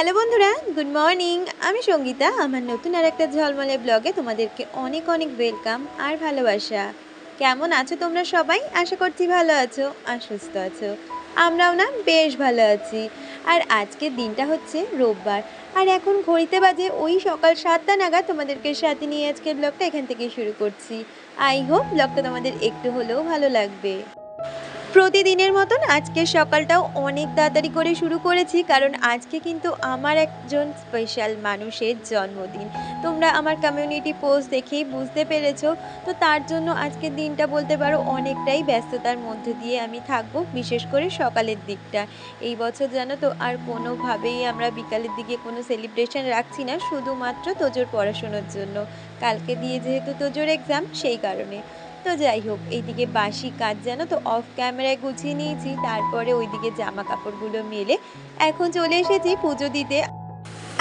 Hello বন্ধুরা, good morning. আমি সঙ্গীতা। আমার নতুন আর একটা ঝলমলে ব্লগে তোমাদেরকে অনেক অনেক ওয়েলকাম আর ভালোবাসা। কেমন আছো তোমরা সবাই? আশা করছি ভালো আছো আর সুস্থ আছো। আমরাও না বেশ ভালো আছি। আর আজকের দিনটা হচ্ছে রোববার। আর এখন ঘড়িতে বাজে ওই সকাল 7টা নাগাদ। তোমাদেরকে সাথে নিয়ে আজকের ব্লগটা এখান থেকে শুরু করছি। আই হোপ ব্লগটা তোমাদের একটু হলেও ভালো লাগবে। প্রতিদিনের মতন আজকের সকালটাও অনেক তাড়াতাড়ি করে শুরু করেছি, কারণ আজকে কিন্তু আমার একজন স্পেশাল মানুষের জন্মদিন। তোমরা আমার কমিউনিটি পোস্ট দেখেই বুঝতে পেরেছো। তো তার জন্য আজকের দিনটা বলতে পারো অনেকটাই ব্যস্ততার মধ্যে দিয়ে আমি থাকবো, বিশেষ করে সকালের দিকটা। এই বছর জানো তো আর কোনোভাবেই আমরা বিকালের দিকে কোনো সেলিব্রেশন রাখছি না, শুধুমাত্র তোজোর পড়াশোনার জন্য। কালকে দিয়ে যেহেতু তোজোর এক্সাম, সেই কারণে। তো যাই হোক, এইদিকে বাসি কাজ জানো তো অফ ক্যামেরায় গুছিয়ে নিয়েছি, তারপরে ওইদিকে জামা কাপড়গুলো মেলে এখন চলে এসেছি পুজো দিতে।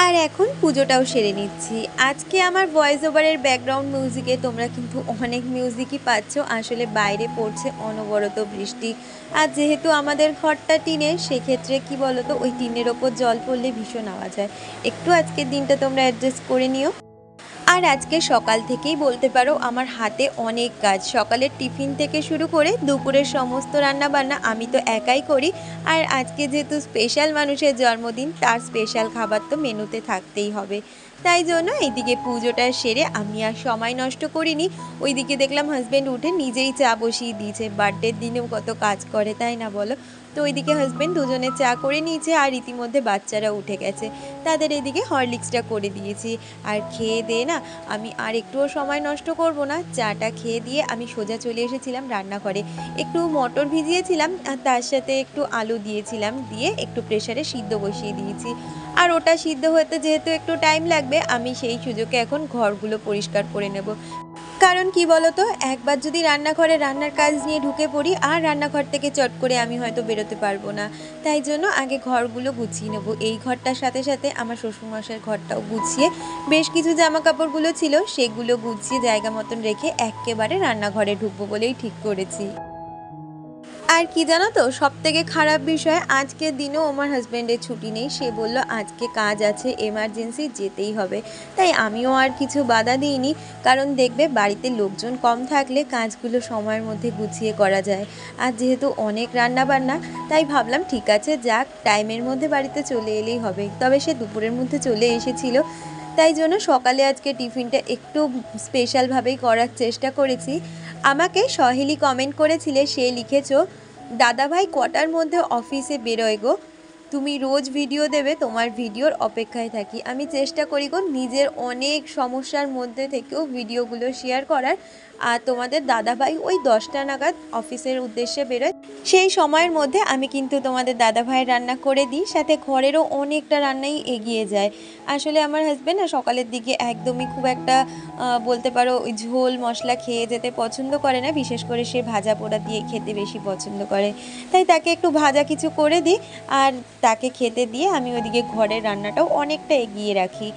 আর এখন পুজোটাও সেরে নিচ্ছি। আজকে আমার ভয়েস ওভারের ব্যাকগ্রাউন্ড মিউজিকে তোমরা কিন্তু অনেক মিউজিকই পাচ্ছ। আসলে বাইরে পড়ছে অনবরত বৃষ্টি। আর যেহেতু আমাদের ঘরটা টিনের, সেক্ষেত্রে কি বলতো, ওই টিনের ওপর জল পড়লে ভীষণ আওয়াজ হয়। একটু আজকের দিনটা তোমরা অ্যাডজাস্ট করে নিও। আর আজকে সকাল থেকেই বলতে পারো আমার হাতে অনেক কাজ। সকালের টিফিন থেকে শুরু করে দুপুরের সমস্ত রান্না বান্না আমি তো একাই করি। আর আজকে যেহেতু স্পেশাল মানুষের জন্মদিন, তার স্পেশাল খাবার তো মেনুতে থাকতেই হবে। তাই জন্য এইদিকে পুজোটা সেরে আমি আর সময় নষ্ট করিনি। ওইদিকে দেখলাম হাজব্যান্ড উঠে নিজেই চা বসিয়ে দিয়েছে। বার্থডের দিনেও কত কাজ করে, তাই না বলো? তো ওইদিকে হাজব্যান্ড দুজনে চা করে নিয়েছে, আর ইতিমধ্যে বাচ্চারা উঠে গেছে, তাদের এদিকে হরলিক্সটা করে দিয়েছি। আর খেয়ে দিয়ে না আমি আর একটুও সময় নষ্ট করব না, চাটা খেয়ে দিয়ে আমি সোজা চলে এসেছিলাম রান্নাঘরে। একটু মটর ভিজিয়েছিলাম আর তার সাথে একটু আলু দিয়েছিলাম, দিয়ে একটু প্রেসারে সিদ্ধ বসিয়ে দিয়েছি। আর ওটা সিদ্ধ হতে যেহেতু একটু টাইম লাগবে, আমি সেই সুযোগে এখন ঘরগুলো পরিষ্কার করে নেব। কারণ কি বলতো, একবার যদি রান্নাঘরে রান্নার কাজ নিয়ে ঢুকে পড়ি, আর রান্নাঘর থেকে চট করে আমি হয়তো বেরোতে পারবো না। তাই জন্য আগে ঘরগুলো গুছিয়ে নেবো। এই ঘরটার সাথে সাথে আমার শ্বশুরমশাইয়ের ঘরটাও গুছিয়ে, বেশ কিছু জামা কাপড়গুলো ছিল সেগুলো গুছিয়ে জায়গা মতন রেখে একেবারে রান্নাঘরে ঢুকবো বলেই ঠিক করেছি। আর কি জানো তো, সব থেকে খারাপ বিষয়, আজকের দিনেও আমার হাজব্যান্ডের ছুটি নেই। সে বলল আজকে কাজ আছে, এমার্জেন্সি যেতেই হবে। তাই আমিও আর কিছু বাধা দিইনি, কারণ দেখবে বাড়িতে লোকজন কম থাকলে কাজগুলো সময়ের মধ্যে গুছিয়ে করা যায়। আর যেহেতু অনেক রান্না বান্না, তাই ভাবলাম ঠিক আছে, যাক, টাইমের মধ্যে বাড়িতে চলে এলেই হবে। তবে সে দুপুরের মধ্যে চলে এসেছিল। তাই জন্য সকালে আজকে টিফিনটা একটু স্পেশালভাবেই করার চেষ্টা করেছি। আমাকে সহেলি কমেন্ট করেছিলে, সে লিখেছো, দাদাভাই কটার মধ্যে অফিসে বেরোয় গো? তুমি রোজ ভিডিও দেবে, তোমার ভিডিওর অপেক্ষায় থাকি। আমি চেষ্টা করি গো নিজের অনেক সমস্যার মধ্যে থেকেও ভিডিওগুলো শেয়ার করার। আর তোমাদের দাদাভাই ওই 10টা নাগাদ অফিসের উদ্দেশ্যে বেরোয়। সেই সময়ের মধ্যে আমি কিন্তু তোমাদের দাদাভাইয়ের রান্না করে দিই, সাথে ঘরেরও অনেকটা রান্নাই এগিয়ে যায়। আসলে আমার হাজব্যান্ড না সকালের দিকে একদমই খুব একটা বলতে পারো ওই ঝোল মশলা খেয়ে যেতে পছন্দ করে না, বিশেষ করে সে ভাজা পোড়া দিয়ে খেতে বেশি পছন্দ করে। তাই তাকে একটু ভাজা কিছু করে দিই, আর তাকে খেতে দিয়ে আমি ওইদিকে ঘরের রান্নাটাও অনেকটা এগিয়ে রাখি।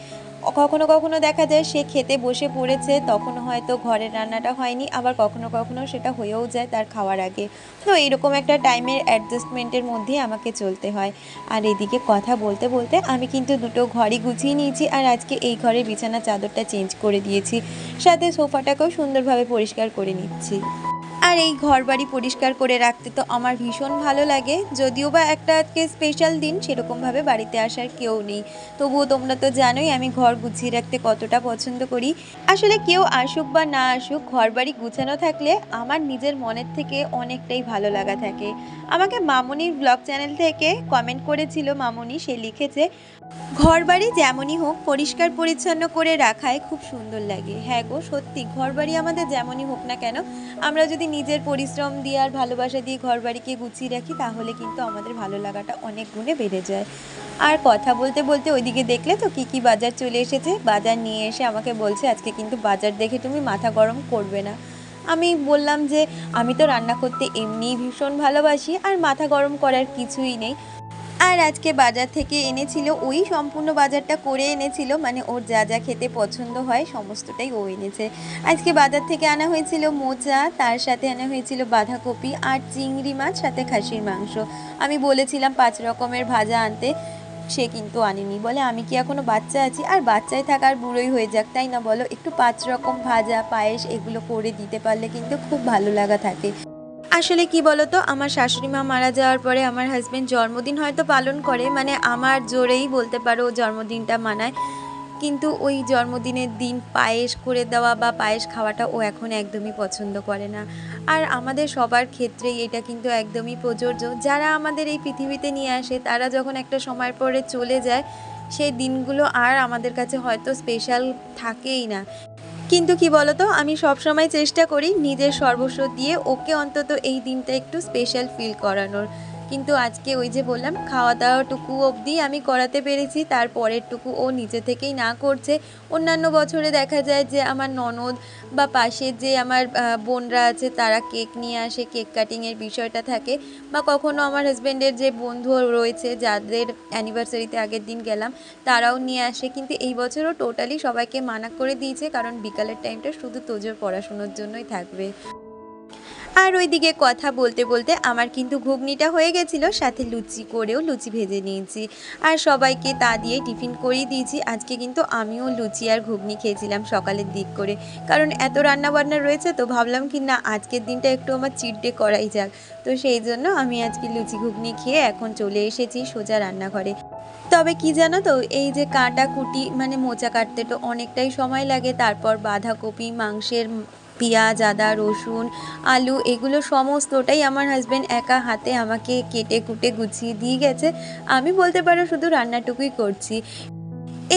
কখনো কখনো দেখা যায় সে খেতে বসে পড়েছে, তখন হয়তো ঘরের রান্নাটা হয়নি, আবার কখনো কখনো সেটা হয়েও যায় তার খাওয়ার আগে। তো এইরকম একটা টাইমের অ্যাডজাস্টমেন্টের মধ্যেই আমাকে চলতে হয়। আর এদিকে কথা বলতে বলতে আমি কিন্তু দুটো ঘরই গুছিয়ে নিয়েছি, আর আজকে এই ঘরের বিছানা চাদরটা চেঞ্জ করে দিয়েছি, সাথে সোফাটাকেও সুন্দরভাবে পরিষ্কার করে নিচ্ছি। আর এই ঘর বাড়ি পরিষ্কার করে রাখতে তো আমার ভীষণ ভালো লাগে। যদিও বা একটা আজকে স্পেশাল দিন, সেরকমভাবে বাড়িতে আসার কেউ নেই, তবুও তোমরা তো জানোই আমি ঘর গুছিয়ে রাখতে কতটা পছন্দ করি। আসলে কেউ আসুক বা না আসুক, ঘর বাড়ি গুছানো থাকলে আমার নিজের মনের থেকে অনেকটাই ভালো লাগা থাকে। আমাকে মামনির ব্লগ চ্যানেল থেকে কমেন্ট করেছিল মামনি, সে লিখেছে, ঘরবাড়ি যেমনই হোক পরিষ্কার পরিচ্ছন্ন করে রাখায় খুব সুন্দর লাগে। হ্যাঁ গো, সত্যি ঘরবাড়ি আমাদের যেমনই হোক না কেন, আমরা যদি নিজের পরিশ্রম দিয়ে আর ভালোবাসা দিয়ে ঘরবাড়িকে গুছিয়ে রাখি, তাহলে কিন্তু আমাদের ভালো লাগাটা অনেক গুণে বেড়ে যায়। আর কথা বলতে বলতে ওইদিকে দেখলে তো কি কি বাজার চলে এসেছে। বাজার নিয়ে এসে আমাকে বলছে আজকে কিন্তু বাজার দেখে তুমি মাথা গরম করবে না। আমি বললাম যে আমি তো রান্না করতে এমনিই ভীষণ ভালোবাসি, আর মাথা গরম করার কিছুই নেই। আর আজকে বাজার থেকে এনেছিল, ওই সম্পূর্ণ বাজারটা করে এনেছিল, মানে ওর যা যা খেতে পছন্দ হয় সমস্তটাই ও এনেছে। আজকে বাজার থেকে আনা হয়েছিল মোচা, তার সাথে আনা হয়েছিল বাঁধাকপি আর চিংড়ি মাছ, সাথে খাসির মাংস। আমি বলেছিলাম 5 রকমের ভাজা আনতে। সে কিন্তু আনেনি। বলে আমি কি এখনও বাচ্চা আছি? আর বাচ্চায় থাকা আর বুড়োই হয়ে যাক, তাই না বলো? একটু ৫ রকম ভাজা, পায়েস এগুলো করে দিতে পারলে কিন্তু খুব ভালো লাগা থাকে। আসলে কি বলতো, আমার শাশুড়ি মা মারা যাওয়ার পরে আমার হাজবেন্ড জন্মদিন হয়তো পালন করে, মানে আমার জোরেই বলতে পারো জন্মদিনটা মানায়। কিন্তু ওই জন্মদিনের দিন পায়েস করে দেওয়া বা পায়েস খাওয়াটা ও এখন একদমই পছন্দ করে না। আর আমাদের সবার ক্ষেত্রেই এটা কিন্তু একদমই প্রযোজ্য। যারা আমাদের এই পৃথিবীতে নিয়ে আসে তারা যখন একটা সময়ের পরে চলে যায়, সেই দিনগুলো আর আমাদের কাছে হয়তো স্পেশাল থাকেই না। কিন্তু কি বলতো, আমি সবসময় চেষ্টা করি নিজের সর্বস্ব দিয়ে ওকে অন্তত এই দিনটা একটু স্পেশাল ফিল করানোর। কিন্তু আজকে ওই যে বললাম, খাওয়া দাওয়াটুকু অবধি আমি করাতে পেরেছি, তার পরেরটুকু ও নিজে থেকেই না করছে। অন্যান্য বছরে দেখা যায় যে আমার ননদ বা পাশের যে আমার বোনরা আছে তারা কেক নিয়ে আসে, কেক কাটিংয়ের বিষয়টা থাকে। বা কখনো আমার হাজব্যান্ডের যে বন্ধু রয়েছে যাদের অ্যানিভার্সারিতে আগের দিন গেলাম, তারাও নিয়ে আসে। কিন্তু এই বছরও টোটালি সবাইকে মানা করে দিয়েছে, কারণ বিকালের টাইমটা শুধু তোজোর পড়াশুনোর জন্যই থাকবে। আর ওইদিকে কথা বলতে বলতে আমার কিন্তু ঘুগনিটা হয়ে গেছিলো, সাথে লুচি করেও লুচি ভেজে নিয়েছি। আর সবাইকে তা দিয়ে টিফিন করেই দিয়েছি। আজকে কিন্তু আমিও লুচি আর ঘুগনি খেয়েছিলাম সকালের দিক করে, কারণ এত রান্নাবান্না রয়েছে তো ভাবলাম কি না আজকের দিনটা একটু আমার চিট ডে করাই যাক। তো সেই জন্য আমি আজকে লুচি ঘুগনি খেয়ে এখন চলে এসেছি সোজা রান্নাঘরে। তবে কি জানো তো, এই যে কাটাকুটি মানে মোচা কাটতে তো অনেকটাই সময় লাগে। তারপর বাঁধাকপি, মাংসের পেঁয়াজ, আদা, রসুন, আলু এগুলো সমস্তটাই আমার হাজব্যান্ড একা হাতে আমাকে কেটে কুটে গুছিয়ে দিয়ে গেছে। আমি বলতে পারো শুধু রান্নাটুকুই করছি।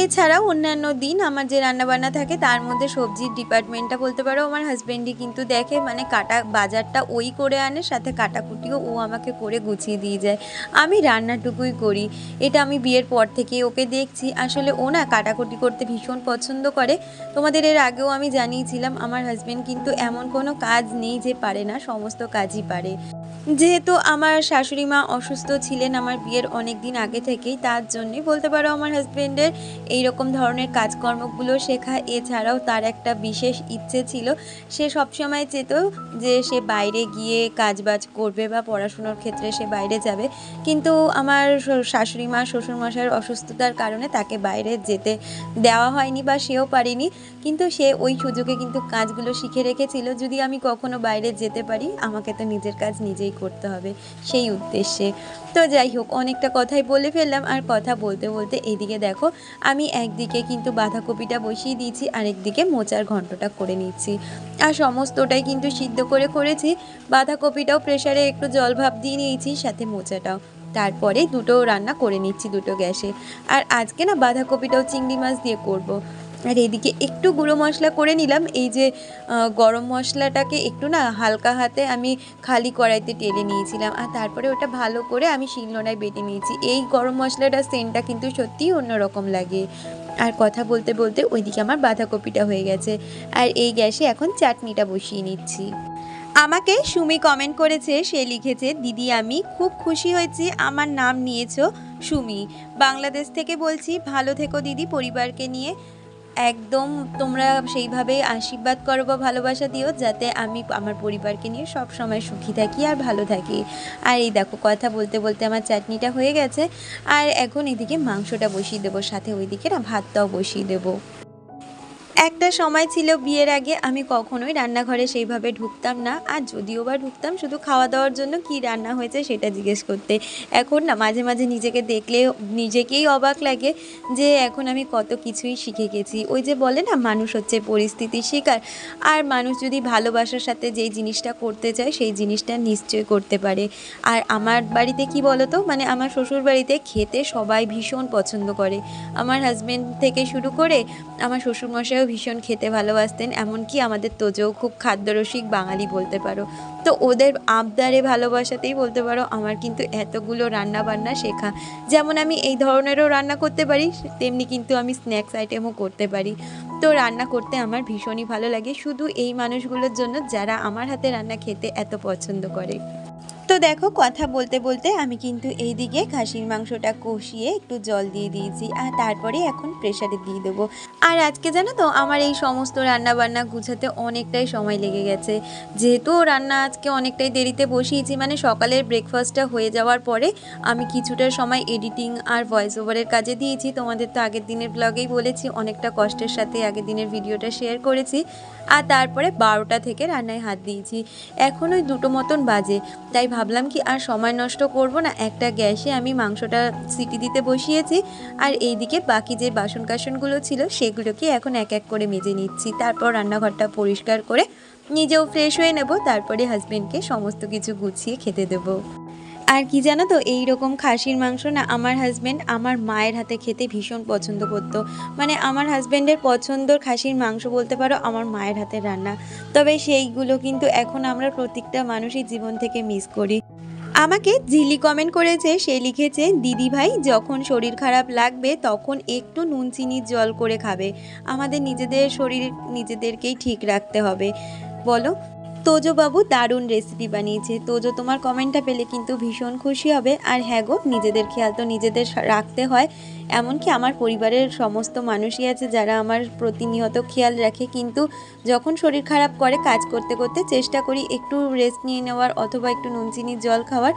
এছাড়াও অন্যান্য দিন আমার যে রান্নাবান্না থাকে তার মধ্যে সবজির ডিপার্টমেন্টটা বলতে পারো আমার হাজব্যান্ডই কিন্তু দেখে, মানে কাটা বাজারটা ওই করে আনে, সাথে কাটাকুটিও ও আমাকে করে গুছিয়ে দিয়ে যায়। আমি রান্নাটুকুই করি। এটা আমি বিয়ের পর থেকে ওকে দেখছি। আসলে ও না কাটাকুটি করতে ভীষণ পছন্দ করে। তোমাদের এর আগেও আমি জানিয়েছিলাম আমার হাজব্যান্ড কিন্তু এমন কোনো কাজ নেই যে পারে না, সমস্ত কাজই পারে। যেহেতু আমার শাশুড়ি মা অসুস্থ ছিলেন আমার বিয়ের অনেক দিন আগে থেকেই, তার জন্যই বলতে পারো আমার হাজব্যান্ডের এই রকম ধরনের কাজকর্মগুলো শেখা। এছাড়াও তার একটা বিশেষ ইচ্ছে ছিল, সে সবসময় চেত যে সে বাইরে গিয়ে কাজবাজ করবে বা পড়াশুনোর ক্ষেত্রে সে বাইরে যাবে। কিন্তু আমার শাশুড়ি মা শ্বশুরমশাইয়ের অসুস্থতার কারণে তাকে বাইরে যেতে দেওয়া হয়নি বা সেও পারেনি। কিন্তু সে ওই সুযোগে কিন্তু কাজগুলো শিখে রেখেছিল, যদি আমি কখনো বাইরে যেতে পারি আমাকে তো নিজের কাজ নিজেই করতে হবে, সেই উদ্দেশ্যে। তো যাই হোক, অনেকটা কথাই বলে ফেললাম। আর কথা বলতে বলতে এইদিকে দেখো, আমি একদিকে কিন্তু বাঁধাকপিটা বসিয়ে দিয়েছি, আরেকদিকে মোচার ঘন্টটা করে নিচ্ছি। আর সমস্তটাই কিন্তু সিদ্ধ করে করেছি। বাঁধাকপিটাও প্রেসারে একটু জল ভাপ দিয়ে নিয়েছি, সাথে মোচাটাও। তারপরে দুটো রান্না করে নিচ্ছি দুটো গ্যাসে। আর আজকে না বাঁধাকপিটাও চিংড়ি মাছ দিয়ে করব। আর এদিকে একটু গুঁড়ো মশলা করে নিলাম। এই যে গরম মশলাটাকে একটু না হালকা হাতে আমি খালি কড়াইতে টেলে নিয়েছিলাম, আর তারপরে ওটা ভালো করে আমি শিলনোড়ায় বেটে নিয়েছি। এই গরম মশলাটার সেন্টটা কিন্তু সত্যিই অন্যরকম লাগে। আর কথা বলতে বলতে ওইদিকে আমার বাঁধাকপিটা হয়ে গেছে। আর এই গ্যাসে এখন চাটনিটা বসিয়ে নিচ্ছি। আমাকে সুমি কমেন্ট করেছে, সে লিখেছে, দিদি আমি খুব খুশি হয়েছি আমার নাম নিয়েছো সুমি, বাংলাদেশ থেকে বলছি, ভালো থেকো দিদি পরিবারকে নিয়ে। একদম তোমরা সেইভাবেই আশীর্বাদ করো বা ভালোবাসা দিও, যাতে আমি আমার পরিবারকে নিয়ে সব সময় সুখী থাকি আর ভালো থাকি। আর এই দেখো কথা বলতে বলতে আমার চাটনিটা হয়ে গেছে। আর এখন এদিকে মাংসটা বসিয়ে দেবো, সাথে ওইদিকে না ভাতটাও বসিয়ে দেবো। একটা সময় ছিল বিয়ের আগে আমি কখনোই রান্নাঘরে সেইভাবে ঢুকতাম না, আর যদিও বা ঢুকতাম শুধু খাওয়া দাওয়ার জন্য, কি রান্না হয়েছে সেটা জিজ্ঞেস করতে। এখন না মাঝে মাঝে নিজেকে দেখলে নিজেকেই অবাক লাগে যে এখন আমি কত কিছুই শিখে গেছি। ওই যে বলে না, মানুষ হচ্ছে পরিস্থিতির শিকার। আর মানুষ যদি ভালোবাসার সাথে যেই জিনিসটা করতে চায় সেই জিনিসটা নিশ্চয়ই করতে পারে। আর আমার বাড়িতে কি বলতো, মানে আমার শ্বশুর বাড়িতে খেতে সবাই ভীষণ পছন্দ করে। আমার হাজব্যান্ড থেকে শুরু করে আমার শ্বশুরমশাইও ভীষণ খেতে ভালোবাসতেন, এমনকি আমাদের তোজও খুব খাদ্যরসিক বাঙালি বলতে পারো। তো ওদের আবদারে ভালোবাসাতেই বলতে পারো আমার কিন্তু এতগুলো রান্না বান্না শেখা। যেমন আমি এই ধরনেরও রান্না করতে পারি, তেমনি কিন্তু আমি স্ন্যাক্স আইটেমও করতে পারি। তো রান্না করতে আমার ভীষণই ভালো লাগে, শুধু এই মানুষগুলোর জন্য যারা আমার হাতে রান্না খেতে এত পছন্দ করে। তো দেখো কথা বলতে বলতে আমি কিন্তু এইদিকে খাসির মাংসটা কষিয়ে একটু জল দিয়ে দিয়েছি, আর তারপরে এখন প্রেসারে দিয়ে দেবো। আর আজকে জানো তো আমার এই সমস্ত রান্না বান্না গুছাতে অনেকটাই সময় লেগে গেছে, যেহেতু রান্না আজকে অনেকটাই দেরিতে বসিয়েছি, মানে সকালের ব্রেকফাস্টটা হয়ে যাওয়ার পরে আমি কিছুটা সময় এডিটিং আর ভয়েস ওভারের কাজে দিয়েছি। তোমাদের তো আগের দিনের ব্লগেই বলেছি, অনেকটা কষ্টের সাথে আগের দিনের ভিডিওটা শেয়ার করেছি। আর তারপরে 12টা থেকে রান্নায় হাত দিয়েছি, এখন ওই 2টো মতন বাজে। তাই ভাবলাম কি আর সময় নষ্ট করব না, একটা গ্যাসে আমি মাংসটা সিটি দিতে বসিয়েছি, আর এইদিকে বাকি যে বাসন কাসনগুলো ছিল সেগুলোকে এখন এক এক করে মেজে নিচ্ছি। তারপর রান্নাঘরটা পরিষ্কার করে নিজেও ফ্রেশ হয়ে নেব, তারপরে হাজবেন্ডকে সমস্ত কিছু গুছিয়ে খেতে দেবো। আর কি জানো তো, এই রকম খাসির মাংস না আমার হাজব্যান্ড আমার মায়ের হাতে খেতে ভীষণ পছন্দ করতো। মানে আমার হাজব্যান্ডের পছন্দর খাসির মাংস বলতে পারো আমার মায়ের হাতের রান্না। তবে সেইগুলো কিন্তু এখন আমরা প্রত্যেকটা মানুষই জীবন থেকে মিস করি। আমাকে জিলি কমেন্ট করেছে, সে লিখেছে দিদি ভাই যখন শরীর খারাপ লাগবে তখন একটু নুন চিনির জল করে খাবে, আমাদের নিজেদের শরীর নিজেদেরকেই ঠিক রাখতে হবে বলো। তোজো বাবু দারুণ রেসিপি বানিয়েছে। তোজো তোমার কমেন্টটা পেলে কিন্তু ভীষণ খুশি হবে। আর হ্যাঁ গো, নিজেদের খেয়াল তো নিজেদের রাখতে হয়। এমনকি আমার পরিবারের সমস্ত মানুষই আছে যারা আমার প্রতিনিয়ত খেয়াল রাখে, কিন্তু যখন শরীর খারাপ করে কাজ করতে করতে চেষ্টা করি একটু রেস্ট নিয়ে নেওয়ার অথবা একটু নুন চিনির জল খাওয়ার।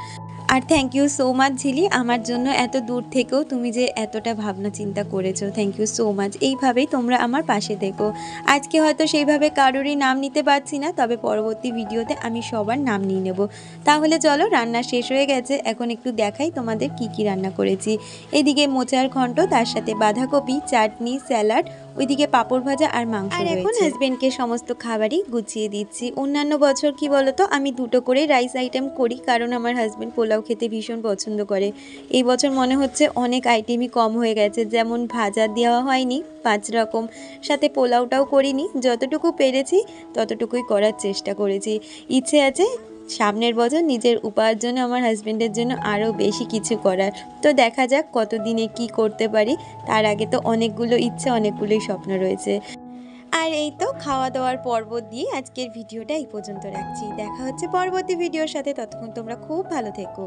আর থ্যাংক ইউ সো মাচ ঝিলি, আমার জন্য এত দূর থেকেও তুমি যে এতটা ভাবনা চিন্তা করেছো, থ্যাংক ইউ সো মাচ। এইভাবেই তোমরা আমার পাশে থেকো। আজকে হয়তো সেইভাবে কারোরই নাম নিতে পারছি না, তবে পরবর্তী ভিডিওতে আমি সবার নাম নিয়ে নেব। তাহলে চলো, রান্না শেষ হয়ে গেছে, এখন একটু দেখাই তোমাদের কি কি রান্না করেছি। এদিকে মোচার ঘন্ট, তার সাথে বাঁধাকপি, চাটনি, স্যালাড, ওইদিকে পাঁপড় ভাজা আর মাংস। আর এখন হাজবেন্ডকে সমস্ত খাবারই গুছিয়ে দিচ্ছি। অন্যান্য বছর কি বলতো, আমি 2টো করে রাইস আইটেম করি, কারণ আমার হাজবেন্ড পোলাও খেতে ভীষণ পছন্দ করে। এই বছর মনে হচ্ছে অনেক আইটেমই কম হয়ে গেছে, যেমন ভাজা দেওয়া হয়নি 5 রকম, সাথে পোলাওটাও করিনি। যতটুকু পেরেছি ততটুকুই করার চেষ্টা করেছি। ইচ্ছে আছে সামনের বছর নিজের উপার্জনে আমার হাজবেন্ডের জন্য আরও বেশি কিছু করার। তো দেখা যাক কতদিনে কি করতে পারি, তার আগে তো অনেকগুলো ইচ্ছে অনেকগুলোই স্বপ্ন রয়েছে। আর এই তো খাওয়া দাওয়ার পর্ব দিয়ে আজকের ভিডিওটা এই পর্যন্ত রাখছি। দেখা হচ্ছে পরবর্তী ভিডিওর সাথে, ততক্ষণ তোমরা খুব ভালো থেকো।